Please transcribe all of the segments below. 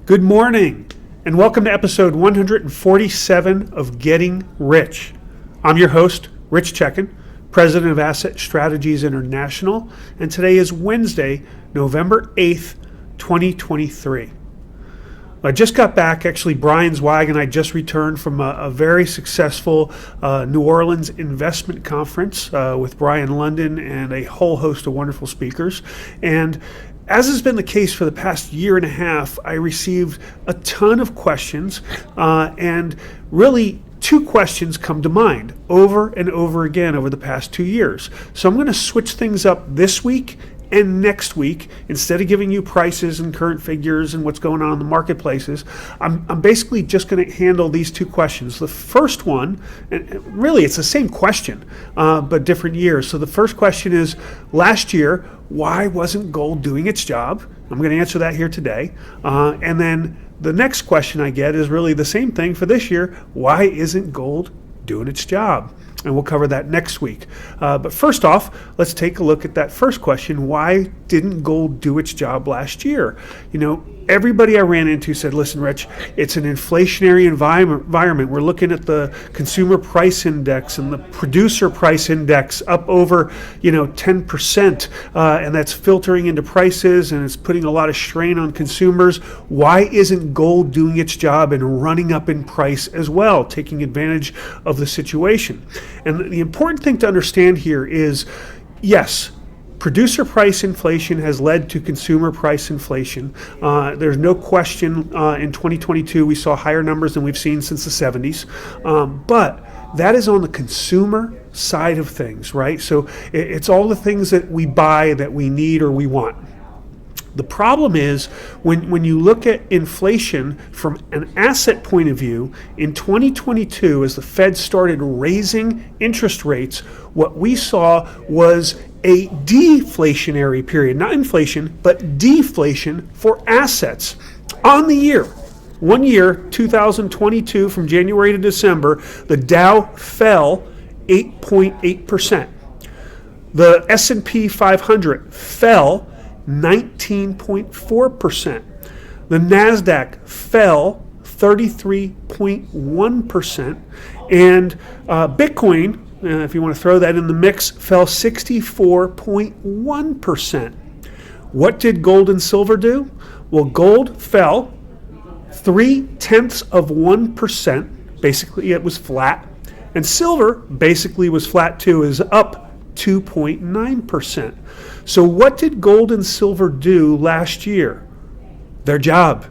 Good morning, and welcome to episode 147 of Getting Rich. I'm your host, Rich Checkan, president of Asset Strategies International, and today is Wednesday, November 8th, 2023. I just got back, actually Brian Zweig and I just returned from a very successful New Orleans investment conference with Brian London and a whole host of wonderful speakers. And as has been the case for the past year and a half, I received a ton of questions, and really two questions come to mind over and over again over the past 2 years. So I'm going to switch things up this week and next week. Instead of giving you prices and current figures and what's going on in the marketplaces, I'm basically just going to handle these two questions. The first one, and really it's the same question, but different years. So the first question is, last year, why wasn't gold doing its job? I'm going to answer that here today. And then the next question I get is really the same thing for this year. Why isn't gold doing its job? And we'll cover that next week. But first off, let's take a look at that first question. Why didn't gold do its job last year? You know, everybody I ran into said, listen, Rich, it's an inflationary environment. We're looking at the consumer price index and the producer price index up over, 10%. And that's filtering into prices and it's putting a lot of strain on consumers. Why isn't gold doing its job and running up in price as well, taking advantage of the situation? And the important thing to understand here is, yes, producer price inflation has led to consumer price inflation. There's no question in 2022 we saw higher numbers than we've seen since the 70s. But that is on the consumer side of things, right? So it's all the things that we buy that we need or we want. The problem is when you look at inflation from an asset point of view, in 2022, as the Fed started raising interest rates, what we saw was a deflationary period, not inflation, but deflation for assets. On the year, 1 year, 2022, from January to December, the Dow fell 8.8%. The S&P 500 fell 19.4%. The NASDAQ fell 33.1%. And Bitcoin, if you want to throw that in the mix, fell 64.1%. What did gold and silver do? Well, gold fell 0.3%. Basically, it was flat. And silver basically was flat too, is up 2.9%. So what did gold and silver do last year? Their job.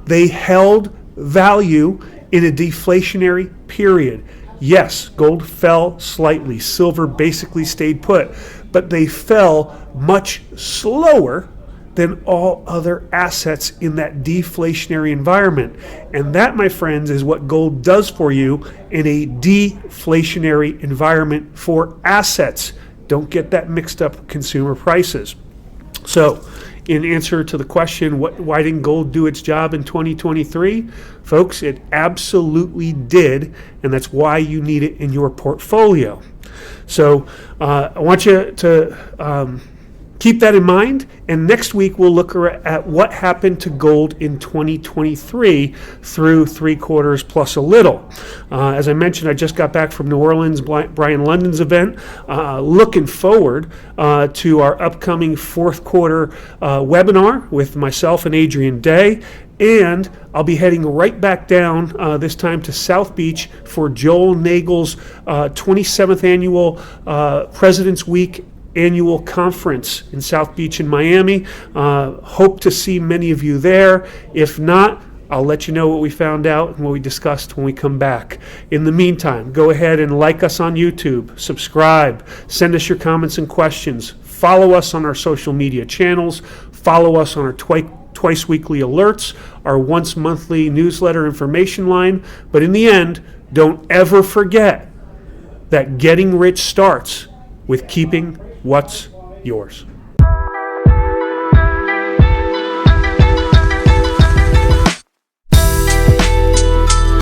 They held value in a deflationary period. Yes, gold fell slightly. Silver basically stayed put, but they fell much slower than all other assets in that deflationary environment. And that, my friends, is what gold does for you in a deflationary environment for assets. Don't get that mixed up with consumer prices. So, in answer to the question, why didn't gold do its job in 2023? Folks, it absolutely did, and that's why you need it in your portfolio. So, I want you to keep that in mind, and next week we'll look at what happened to gold in 2023 through 3 quarters plus a little. As I mentioned, I just got back from New Orleans, Brian London's event. Looking forward to our upcoming fourth quarter webinar with myself and Adrian Day. And I'll be heading right back down this time to South Beach for Joel Nagel's 27th annual President's Week annual conference in South Beach in Miami. Hope to see many of you there. If not, I'll let you know what we found out and what we discussed when we come back. In the meantime, go ahead and like us on YouTube, subscribe, send us your comments and questions, follow us on our social media channels, follow us on our twice weekly alerts, our once monthly newsletter information line. But in the end, don't ever forget that getting rich starts with keeping what's yours.